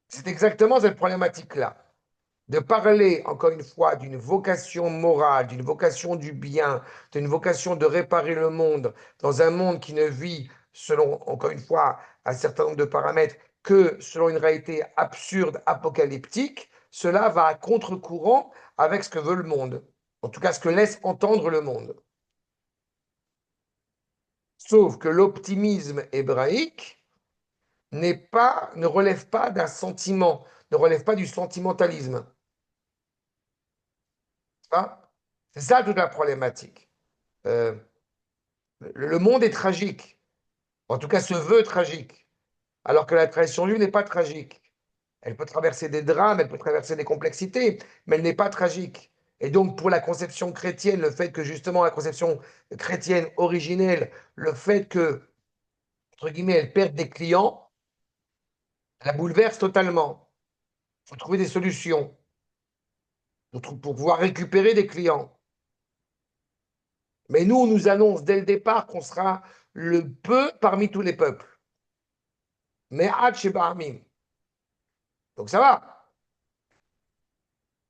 C'est exactement cette problématique-là. De parler, encore une fois, d'une vocation morale, d'une vocation du bien, d'une vocation de réparer le monde dans un monde qui ne vit, selon, encore une fois, un certain nombre de paramètres, que selon une réalité absurde, apocalyptique, cela va à contre-courant avec ce que veut le monde. En tout cas, ce que laisse entendre le monde. Sauf que l'optimisme hébraïque ne relève pas d'un sentiment, ne relève pas du sentimentalisme. C'est ça toute la problématique. Euh, le monde est tragique, en tout cas se veut tragique, alors que la tradition juive n'est pas tragique. Elle peut traverser des drames, elle peut traverser des complexités, mais elle n'est pas tragique. Et donc pour la conception chrétienne, le fait que justement la conception chrétienne originelle, le fait que, entre guillemets, elle perde des clients, la bouleverse totalement. Il faut trouver des solutions pour pouvoir récupérer des clients. Mais nous, on nous annonce dès le départ qu'on sera le peu parmi tous les peuples. Mais Had Shebahamim. Donc ça va,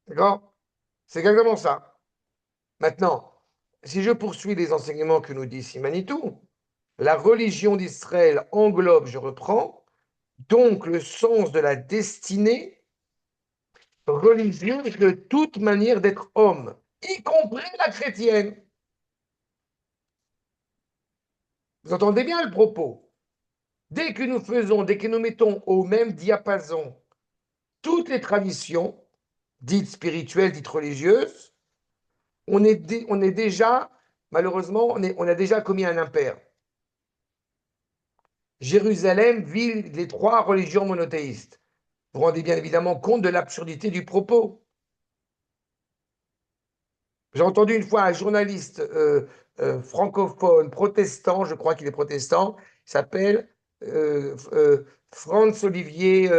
d'accord? C'est exactement ça. Maintenant, si je poursuis les enseignements que nous dit Simanitou, la religion d'Israël englobe, je reprends, donc le sens de la destinée religieuse de toute manière d'être homme, y compris la chrétienne. Vous entendez bien le propos? Dès que nous mettons au même diapason toutes les traditions, dites spirituelles, dites religieuses, on est déjà, malheureusement, on a déjà commis un impair. Jérusalem, ville des trois religions monothéistes. Vous vous rendez bien évidemment compte de l'absurdité du propos. J'ai entendu une fois un journaliste francophone, protestant, je crois qu'il est protestant, il s'appelle Franz Olivier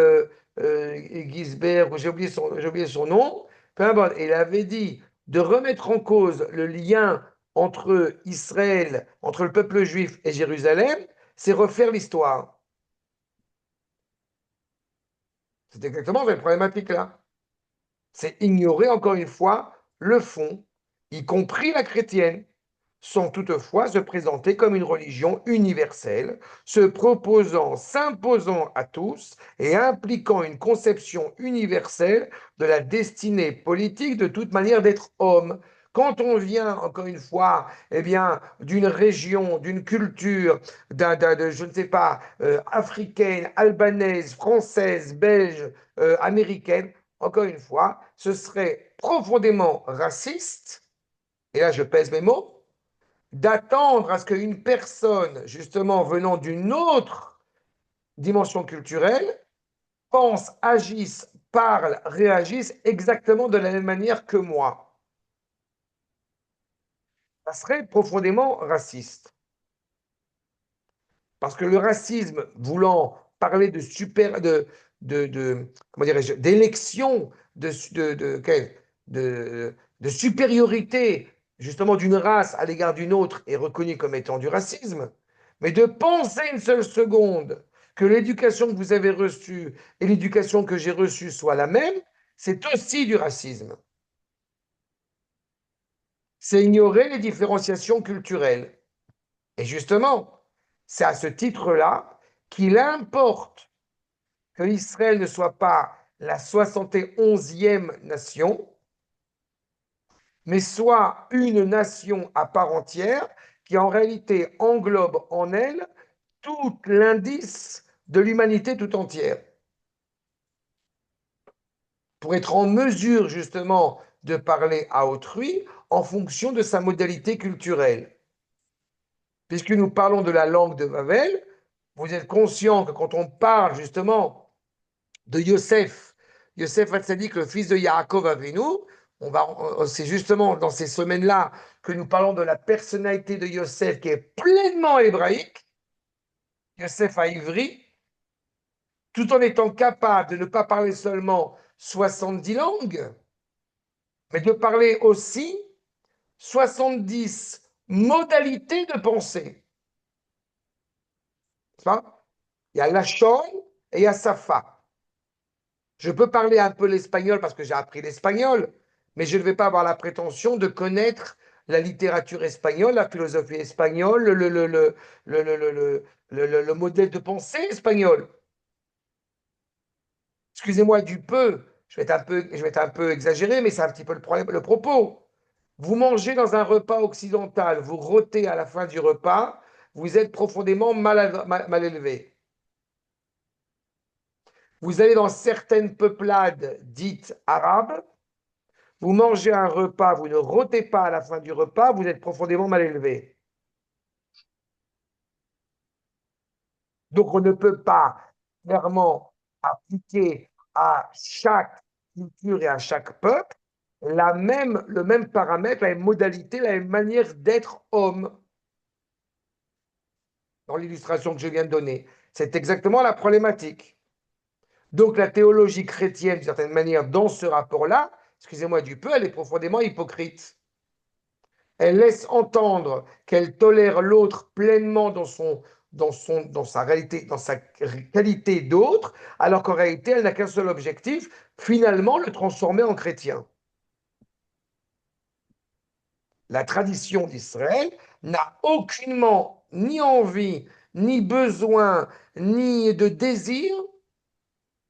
Gisbert, j'ai oublié son nom, peu importe. Il avait dit de remettre en cause le lien entre Israël, entre le peuple juif et Jérusalem, c'est refaire l'histoire. C'est exactement cette problématique-là. C'est ignorer encore une fois le fond, y compris la chrétienne, sans toutefois se présenter comme une religion universelle, se proposant, s'imposant à tous et impliquant une conception universelle de la destinée politique de toute manière d'être homme. Quand on vient, encore une fois, eh bien, d'une région, d'une culture, je ne sais pas, africaine, albanaise, française, belge, américaine, encore une fois, ce serait profondément raciste, et là je pèse mes mots, d'attendre à ce qu'une personne, justement venant d'une autre dimension culturelle, pense, agisse, parle, réagisse exactement de la même manière que moi. Ça serait profondément raciste. Parce que le racisme voulant parler comment dirais-je, d'élection, de supériorité, justement, d'une race à l'égard d'une autre est reconnu comme étant du racisme, mais de penser une seule seconde que l'éducation que vous avez reçue et l'éducation que j'ai reçue soient la même, c'est aussi du racisme. C'est ignorer les différenciations culturelles. Et justement, c'est à ce titre-là qu'il importe que Israël ne soit pas la 71e nation, mais soit une nation à part entière qui en réalité englobe en elle tout l'indice de l'humanité tout entière. Pour être en mesure justement de parler à autrui en fonction de sa modalité culturelle. Puisque nous parlons de la langue de Babel, vous êtes conscient que quand on parle justement de Yosef Hatzadik, le fils de Yaakov Avinu, c'est justement dans ces semaines-là que nous parlons de la personnalité de Yosef qui est pleinement hébraïque, Yosef à Ivry, tout en étant capable de ne pas parler seulement 70 langues, mais de parler aussi 70 modalités de pensée. Il y a Lachon et il y a Safa. Je peux parler un peu l'espagnol parce que j'ai appris l'espagnol, mais je ne vais pas avoir la prétention de connaître la littérature espagnole, la philosophie espagnole, le modèle de pensée espagnol. Excusez-moi du peu, je vais être un peu exagéré, mais c'est un petit peu le problème, le propos. Vous mangez dans un repas occidental, vous rôtez à la fin du repas, vous êtes profondément mal élevé. Vous allez dans certaines peuplades dites arabes, vous mangez un repas, vous ne rôtez pas à la fin du repas, vous êtes profondément mal élevé. Donc on ne peut pas clairement appliquer à chaque culture et à chaque peuple le même paramètre, la même modalité, la même manière d'être homme. Dans l'illustration que je viens de donner. C'est exactement la problématique. Donc la théologie chrétienne, d'une certaine manière, dans ce rapport-là, excusez-moi du peu, elle est profondément hypocrite. Elle laisse entendre qu'elle tolère l'autre pleinement dans sa réalité, dans sa qualité d'autre, alors qu'en réalité, elle n'a qu'un seul objectif, finalement, le transformer en chrétien. La tradition d'Israël n'a aucunement ni envie, ni besoin, ni de désir,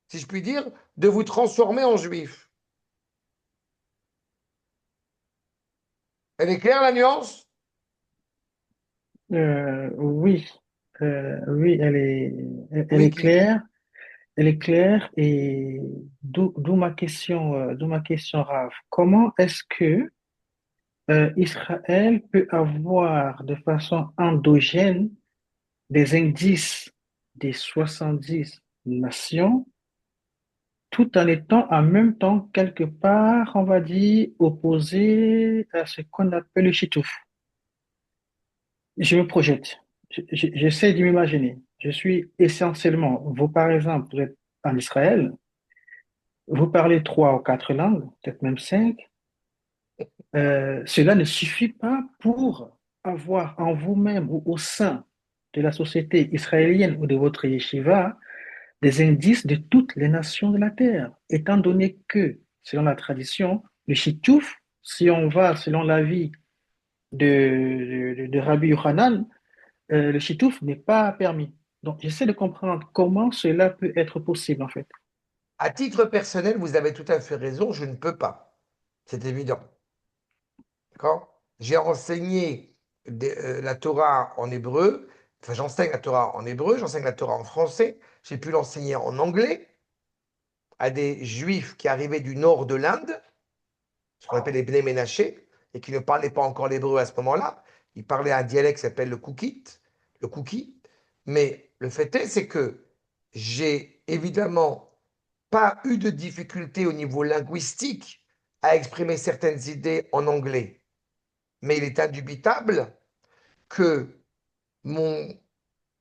si je puis dire, de vous transformer en juif. Elle est claire, la nuance? Oui, oui, elle Oui, est qui... claire, elle est claire et d'où ma question, Rav. Comment est-ce que Israël peut avoir de façon endogène des indices des 70 nations tout en étant en même temps quelque part, on va dire, opposé à ce qu'on appelle le chitouf? Je me projette. J'essaie de m'imaginer. Je suis essentiellement, vous par exemple, vous êtes en Israël, vous parlez trois ou quatre langues, peut-être même cinq. Cela ne suffit pas pour avoir en vous-même ou au sein de la société israélienne ou de votre yeshiva des indices de toutes les nations de la terre, étant donné que, selon la tradition, le chitouf, si on va selon l'avis de Rabbi Yochanan, le chitouf n'est pas permis. Donc, j'essaie de comprendre comment cela peut être possible, en fait. À titre personnel, vous avez tout à fait raison, je ne peux pas. C'est évident. D'accord? J'ai enseigné la Torah en hébreu, enfin j'enseigne la Torah en hébreu, j'enseigne la Torah en français, j'ai pu l'enseigner en anglais à des juifs qui arrivaient du nord de l'Inde, ce qu'on appelle les Bnei Ménaché, et qui ne parlaient pas encore l'hébreu à ce moment-là. Ils parlaient un dialecte qui s'appelle le Kouki. Mais le fait est, c'est que j'ai évidemment pas eu de difficulté au niveau linguistique à exprimer certaines idées en anglais. Mais il est indubitable que mon,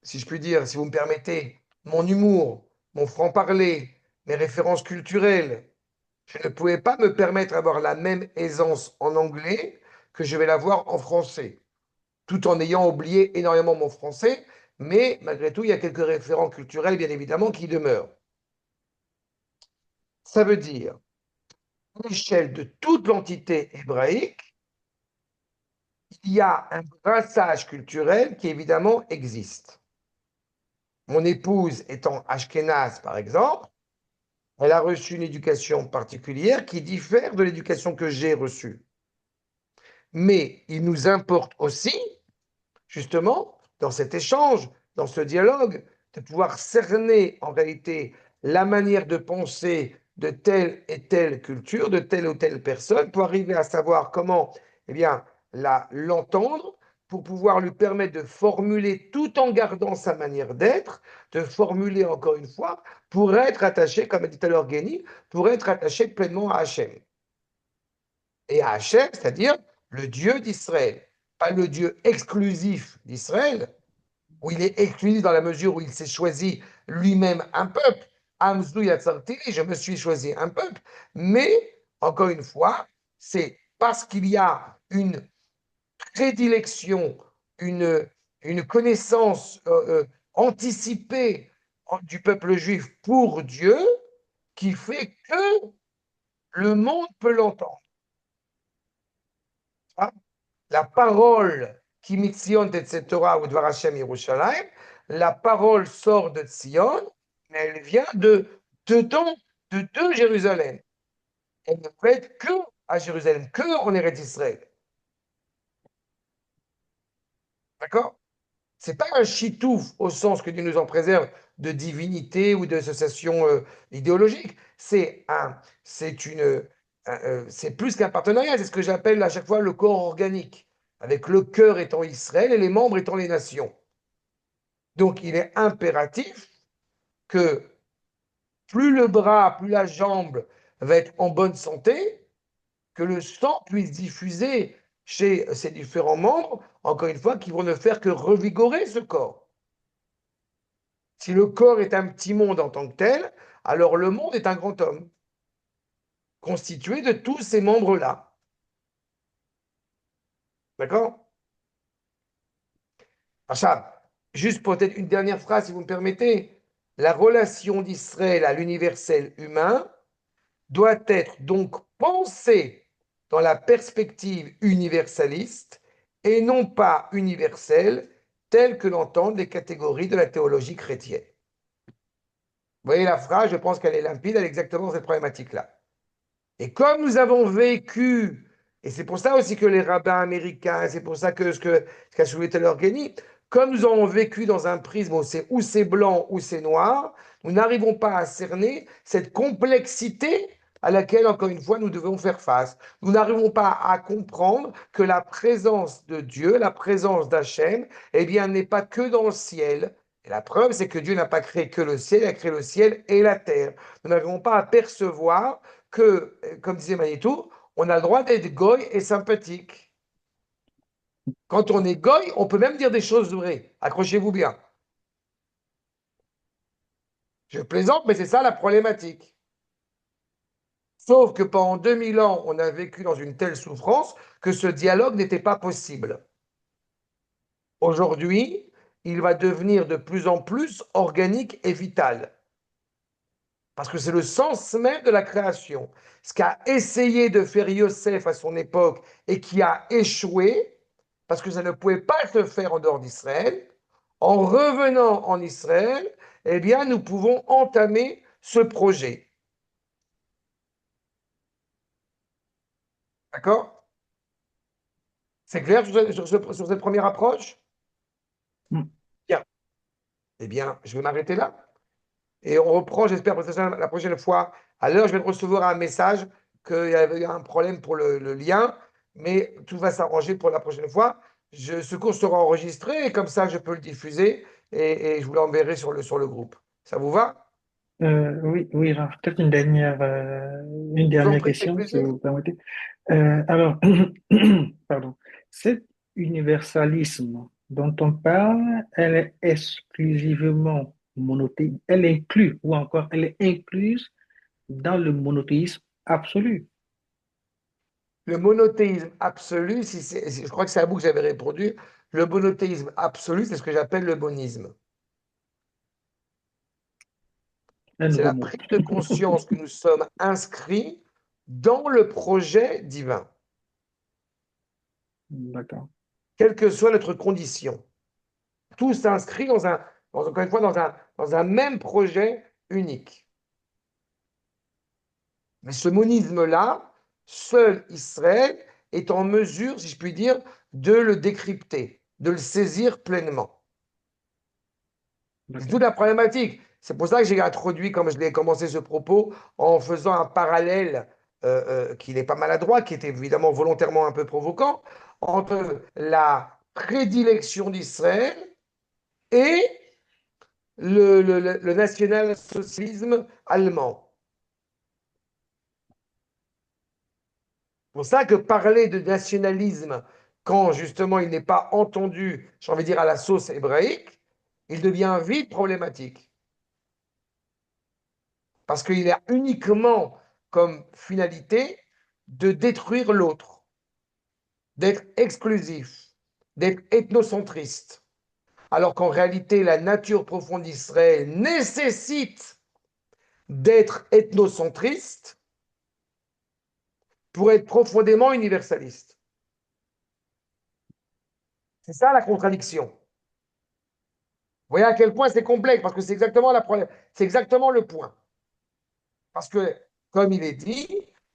si je puis dire, si vous me permettez, mon humour, mon franc-parler, mes références culturelles, je ne pouvais pas me permettre d'avoir la même aisance en anglais que je vais l'avoir en français, tout en ayant oublié énormément mon français, mais malgré tout, il y a quelques référents culturels, bien évidemment, qui demeurent. Ça veut dire, à l'échelle de toute l'entité hébraïque, il y a un brassage culturel qui évidemment existe. Mon épouse étant ashkénaze, par exemple, elle a reçu une éducation particulière qui diffère de l'éducation que j'ai reçue. Mais il nous importe aussi, justement, dans cet échange, dans ce dialogue, de pouvoir cerner en réalité la manière de penser de telle et telle culture, de telle ou telle personne, pour arriver à savoir comment, eh bien, l'entendre, pour pouvoir lui permettre de formuler tout en gardant sa manière d'être, de formuler encore une fois, pour être attaché, comme a dit tout à l'heure Guéni, pour être attaché pleinement à Hachem. Et à Hachem, c'est-à-dire le Dieu d'Israël, pas le Dieu exclusif d'Israël, où il est exclusif dans la mesure où il s'est choisi lui-même un peuple. Amzou Yatsartili, je me suis choisi un peuple, mais encore une fois, c'est parce qu'il y a une prédilection, une connaissance anticipée du peuple juif pour Dieu qui fait que le monde peut l'entendre. La parole qui mitzion Torah ou Dvar Hashem Yerushalayim, la parole sort de Tzion, mais elle vient dedans, de Jérusalem. Elle ne peut être que à Jérusalem, que en Eretz Israël. D'accord? C'est pas un chitouf au sens que Dieu nous en préserve de divinité ou d'association idéologique. C'est plus qu'un partenariat. C'est ce que j'appelle à chaque fois le corps organique, avec le cœur étant Israël et les membres étant les nations. Donc, il est impératif que plus le bras, plus la jambe va être en bonne santé, que le sang puisse diffuser chez ces différents membres, encore une fois, qui vont ne faire que revigorer ce corps. Si le corps est un petit monde en tant que tel, alors le monde est un grand homme, constitué de tous ces membres-là. D'accord? Achab, juste peut-être une dernière phrase, si vous me permettez. La relation d'Israël à l'universel humain doit être donc pensée dans la perspective universaliste et non pas universelle, telle que l'entendent les catégories de la théologie chrétienne. Vous voyez la phrase, je pense qu'elle est limpide, elle est exactement cette problématique-là. Et comme nous avons vécu, et c'est pour ça aussi que les rabbins américains, c'est pour ça que ce qu'a soulevé tout à l'heure Guéni, comme nous avons vécu dans un prisme où c'est blanc ou c'est noir, nous n'arrivons pas à cerner cette complexité à laquelle, encore une fois, nous devons faire face. Nous n'arrivons pas à comprendre que la présence de Dieu, la présence d'Hachem, eh bien, n'est pas que dans le ciel. Et la preuve, c'est que Dieu n'a pas créé que le ciel, il a créé le ciel et la terre. Nous n'arrivons pas à percevoir que, comme disait Manitou, on a le droit d'être goy et sympathique. Quand on est goy, on peut même dire des choses vraies. Accrochez-vous bien. Je plaisante, mais c'est ça la problématique. Sauf que pendant 2000 ans, on a vécu dans une telle souffrance que ce dialogue n'était pas possible. Aujourd'hui, il va devenir de plus en plus organique et vital. Parce que c'est le sens même de la création. Ce qu'a essayé de faire Yosef à son époque et qui a échoué, parce que ça ne pouvait pas se faire en dehors d'Israël, en revenant en Israël, eh bien, nous pouvons entamer ce projet. D'accord? C'est clair sur cette première approche? Mm. Bien. Eh bien, je vais m'arrêter là. Et on reprend, j'espère, la prochaine fois. À l'heure, je vais recevoir un message qu'il y avait eu un problème pour le lien, mais tout va s'arranger pour la prochaine fois. Ce cours sera enregistré et comme ça, je peux le diffuser et je vous l'enverrai sur le groupe. Ça vous va? Oui, oui, genre, peut-être une Je vous en dernière prie, avec question, si plaisir. vous permettez. Alors, pardon, cet universalisme dont on parle, elle est exclusivement monothéisme, elle inclut, ou encore elle est incluse dans le monothéisme absolu. Le monothéisme absolu, je crois que c'est à vous que j'avais répondu, le monothéisme absolu, c'est ce que j'appelle le monisme. Un C'est nouveau la mot. prise de conscience que nous sommes inscrits dans le projet divin, D'accord. quelle que soit notre condition. Tout s'inscrit encore une fois, dans un même projet unique. Mais ce monisme-là, seul Israël est en mesure, si je puis dire, de le décrypter, de le saisir pleinement. C'est toute D'accord. la problématique. C'est pour ça que j'ai introduit, comme je l'ai commencé ce propos, en faisant un parallèle qui n'est pas maladroit, qui était évidemment volontairement un peu provoquant, entre la prédilection d'Israël et le national-socialisme allemand. C'est pour ça que parler de nationalisme, quand justement il n'est pas entendu, j'ai envie de dire à la sauce hébraïque, il devient vite problématique. Parce qu'il a uniquement comme finalité de détruire l'autre, d'être exclusif, d'être ethnocentriste. Alors qu'en réalité, la nature profonde d'Israël nécessite d'être ethnocentriste pour être profondément universaliste. C'est ça la contradiction. Vous voyez à quel point c'est complexe, parce que c'est exactement c'est exactement le point. Parce que, comme il est dit,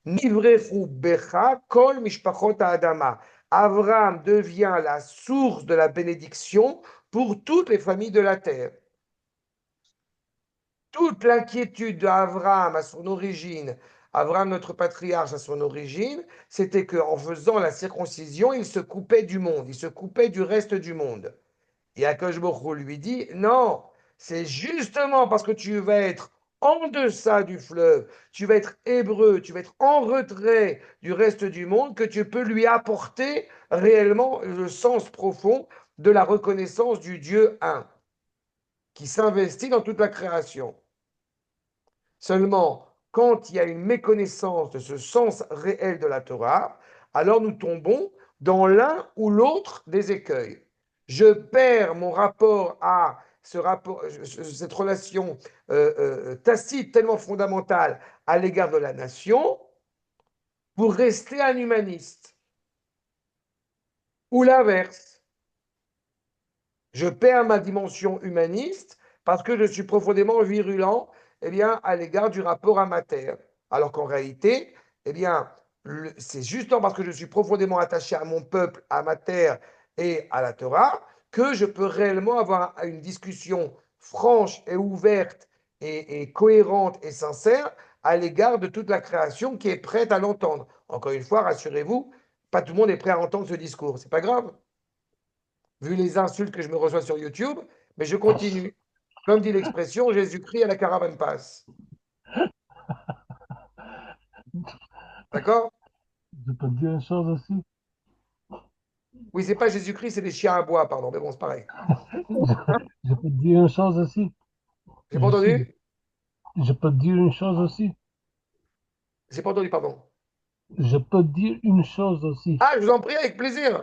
Nivrechu becha kol mishpachot ha'adama. Abraham devient la source de la bénédiction pour toutes les familles de la terre. Toute l'inquiétude d'Abraham à son origine, Abraham notre patriarche à son origine, c'était qu'en faisant la circoncision, il se coupait du monde, il se coupait du reste du monde. Et Akash Baruch lui dit, non, c'est justement parce que tu vas être en deçà du fleuve, tu vas être hébreu, tu vas être en retrait du reste du monde, que tu peux lui apporter réellement le sens profond de la reconnaissance du Dieu un, qui s'investit dans toute la création. Seulement, quand il y a une méconnaissance de ce sens réel de la Torah, alors nous tombons dans l'un ou l'autre des écueils. Je perds mon rapport à cette relation tacite tellement fondamentale à l'égard de la nation pour rester un humaniste. Ou l'inverse. Je perds ma dimension humaniste parce que je suis profondément virulent bien, à l'égard du rapport à ma terre. Alors qu'en réalité, bien, c'est justement parce que je suis profondément attaché à mon peuple, à ma terre et à la Torah que je peux réellement avoir une discussion franche et ouverte et cohérente et sincère à l'égard de toute la création qui est prête à l'entendre. Encore une fois, rassurez-vous, pas tout le monde est prêt à entendre ce discours. C'est pas grave vu les insultes que je me reçois sur YouTube, mais je continue. Comme dit l'expression, Jésus-Christ à la caravane passe. D'accord? Je peux te dire une chose aussi. Oui, c'est pas Jésus-Christ, c'est des chiens à bois, pardon, mais bon, c'est pareil. Je peux te dire une chose aussi. J'ai pas entendu? Je peux te dire une chose aussi. J'ai pas entendu, pardon. Je peux te dire une chose aussi. Ah, je vous en prie, avec plaisir.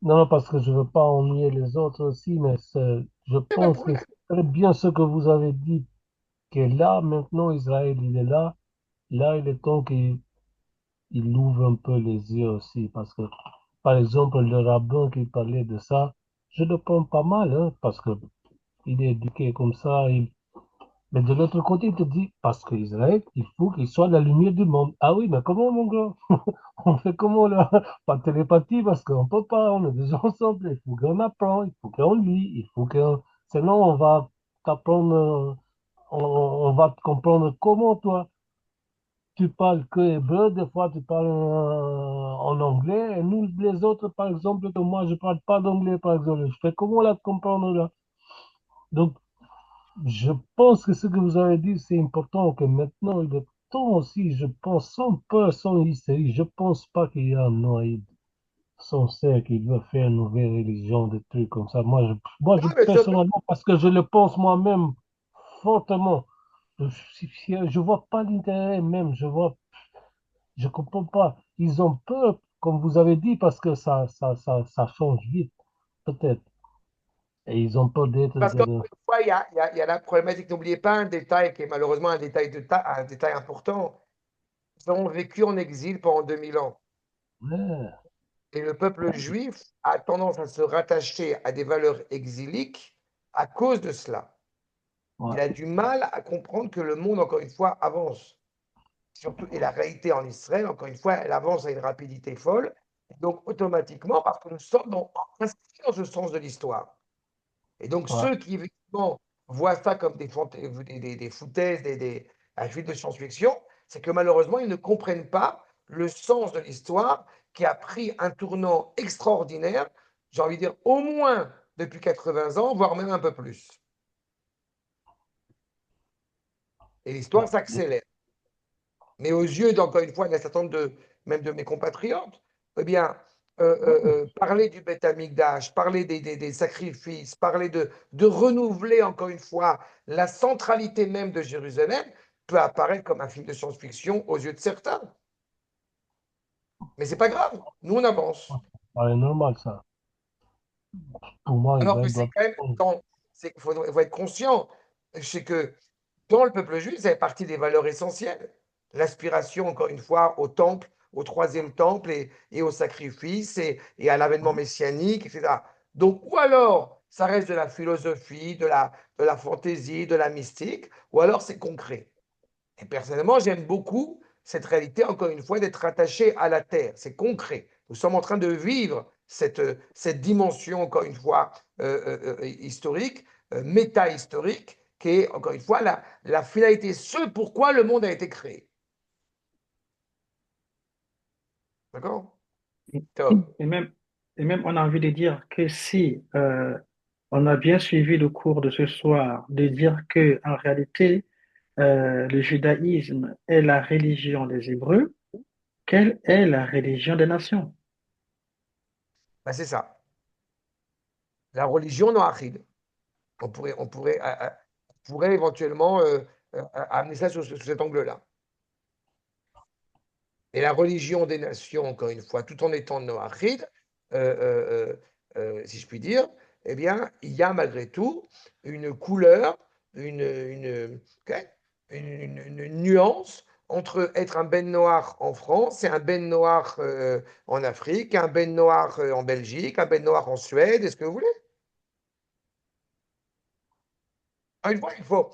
Non, non, parce que je veux pas ennuyer les autres aussi, mais je Il n'y a pas de pense que problème. c'est très bien ce que vous avez dit, que là, maintenant, Israël, il est là. Là, il est temps qu'il ouvre un peu les yeux aussi, parce que, par exemple, le rabbin qui parlait de ça, je le prends pas mal, hein, parce que il est éduqué comme ça. Mais de l'autre côté, il te dit, parce qu'Israël, il faut qu'il soit la lumière du monde. Ah oui, mais comment, mon gars? On fait comment là? Pas de télépathie, parce qu'on peut pas, on est déjà ensemble. Il faut qu'on apprend, il faut qu'on lit, il faut qu'on... Sinon, on va t'apprendre, on va te comprendre comment, toi. Tu parles que hébreu, des fois tu parles en anglais, et nous, les autres, par exemple, que moi, je parle pas d'anglais, par exemple. Je fais comment là te comprendre là? Donc, je pense que ce que vous avez dit, c'est important, que maintenant, il est temps aussi, je pense, sans peur, sans hystérie, je pense pas qu'il y a un noyé sincère qui veut faire une nouvelle religion, des trucs comme ça. Moi, Ah, mais personnellement, parce que je le pense moi-même, fortement. Je vois pas l'intérêt même, je comprends pas. Ils ont peur, comme vous avez dit, parce que ça change vite, peut-être. Et ils ont peur d'être, Parce qu'encore une fois, il y a la problématique. N'oubliez pas un détail qui est malheureusement un détail important. Ils ont vécu en exil pendant 2000 ans. Ouais, Et le peuple juif a tendance à se rattacher à des valeurs exiliques à cause de cela. ouais, Il a du mal à comprendre que le monde, encore une fois, avance. Surtout, et la réalité en Israël, encore une fois, elle avance à une rapidité folle. Donc, automatiquement, parce que nous sommes inscrits dans ce sens de l'histoire. Et donc, ouais. ceux qui, effectivement, voient ça comme des foutaises, un film de science-fiction, c'est que malheureusement, ils ne comprennent pas le sens de l'histoire qui a pris un tournant extraordinaire, j'ai envie de dire au moins depuis 80 ans, voire même un peu plus. Et l'histoire Ouais. s'accélère. Mais aux yeux, encore une fois, d'un certain nombre même de mes compatriotes, eh bien, parler du Beth Amikdash, parler des sacrifices, parler de renouveler, encore une fois, la centralité même de Jérusalem, peut apparaître comme un film de science-fiction aux yeux de certains. Mais c'est pas grave, nous on avance. C'est normal, ça. Pour moi, Alors que Israël c'est doit. quand même, faut être conscient, c'est que dans le peuple juif, ça fait partie des valeurs essentielles. L'aspiration, encore une fois, au temple, au troisième temple et au sacrifice et à l'avènement messianique, etc. Donc, ou alors, ça reste de la philosophie, de la fantaisie, de la mystique, ou alors c'est concret. Et personnellement, j'aime beaucoup cette réalité, encore une fois, d'être attaché à la terre. C'est concret. Nous sommes en train de vivre cette dimension, encore une fois, historique, méta-historique, qui est, encore une fois, la finalité, ce pourquoi le monde a été créé. D'accord? Top. Et même, et même, on a envie de dire que si on a bien suivi le cours de ce soir, de dire que en réalité, le judaïsme est la religion des Hébreux, quelle est la religion des nations? Ben, c'est ça. La religion noachide. On pourrait éventuellement amener ça sous cet angle-là. Et la religion des nations, encore une fois, tout en étant noachide, si je puis dire, eh bien, il y a malgré tout une couleur, ok, une nuance entre être un ben noir en France et un ben noir en Afrique, un ben noir en Belgique, un ben noir en Suède, est-ce que vous voulez? Une fois, il faut.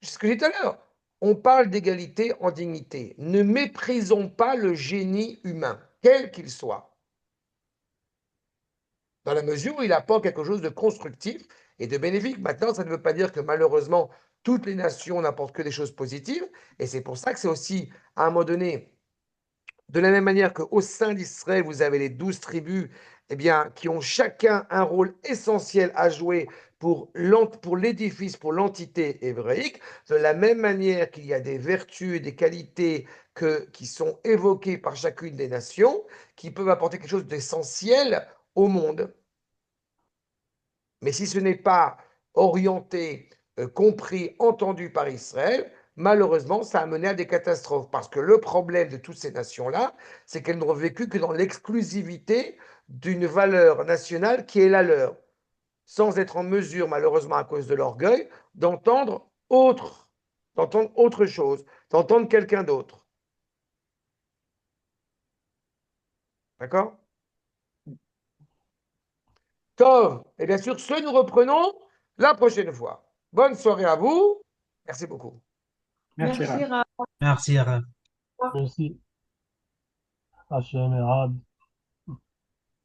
C'est ce que j'ai dit tout à l'heure. On parle d'égalité en dignité. Ne méprisons pas le génie humain, quel qu'il soit, dans la mesure où il apporte quelque chose de constructif et de bénéfique. Maintenant, ça ne veut pas dire que malheureusement, toutes les nations n'apportent que des choses positives. Et c'est pour ça que c'est aussi, à un moment donné, de la même manière qu'au sein d'Israël, vous avez les 12 tribus eh bien, qui ont chacun un rôle essentiel à jouer pour l'édifice, pour l'entité hébraïque, de la même manière qu'il y a des vertus et des qualités qui sont évoquées par chacune des nations, qui peuvent apporter quelque chose d'essentiel au monde. Mais si ce n'est pas orienté, compris, entendu par Israël, malheureusement, ça a mené à des catastrophes. Parce que le problème de toutes ces nations-là, c'est qu'elles n'ont vécu que dans l'exclusivité d'une valeur nationale qui est la leur, sans être en mesure, malheureusement à cause de l'orgueil, d'entendre autre chose, d'entendre quelqu'un d'autre. D'accord? Tov. Et bien sûr, ce nous reprenons la prochaine fois. Bonne soirée à vous. Merci beaucoup. Merci, Raph. Merci, Ara. Merci. Hachem Erad.